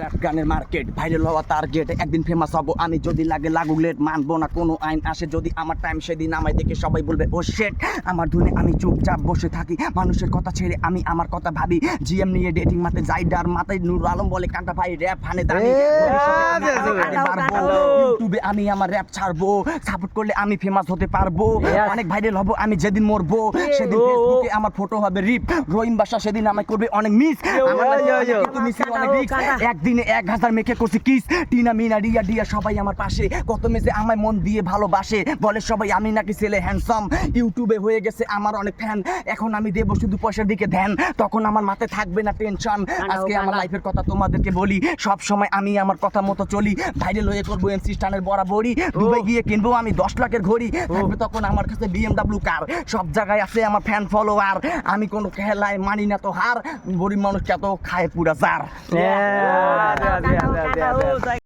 rap গানের market viral হওয়া target একদিন ফেমাস হব আমি যদি লাগে লাগুক লেট মানবো না কোনো আইন আসে যদি আমার টাইম সেদিন আমায় দেখে সবাই বলবে ও শেট আমার ধুনে আমি চুপচাপ বসে থাকি মানুষের কথা ছেড়ে আমি আমার কথা ভাবি জিএম নিয়ে ডেটিং মাতে যাই ডার মাথায় নূর আলম বলে কান্টা ভাই র‍্যাপ হানে দানি ইউটিউবে আমি আমার র‍্যাপ ছাড়বো সাপোর্ট করলে আমি ফেমাস হতে পারবো অনেক ভাইরাল হব আমি যেদিন মরবো সেদিন ফেসবুকে আমার ফটো হবে রিপ রহিম বাসা সেদিন আমায় করবে অনেক মিস একদিনে 1000 মেকে করছি কিস টিনা মিনা রিয়া ডিয়া সবাই আমার পাশে কত মেসে আমায় মন দিয়ে ভালোবাসে বলে সবাই আমি নাকি ছেলে হ্যান্ডসাম ইউটিউবে হয়ে গেছে আমার অনেক ফ্যান এখন আমি দেব শুধু পয়সার দিকে ধ্যান তখন আমার মাথায় থাকবে না টেনশন আজকে আমার লাইফের কথা তোমাদেরকে বলি সব সময় আমি আমার কথা মতো চলি ভাইরাল হয়ে করবো এমসি স্টানের বরাবরই দুবাই গিয়ে কিনবো আমি 10 লাখের ঘড়ি থাকবে তখন আমার কাছে BMW কার সব জায়গায় আছে আমার ফ্যান ফলোয়ার আমি কোনো খেলায় মানি না তো হার গরিব মানুষ কত খায় পুরা জার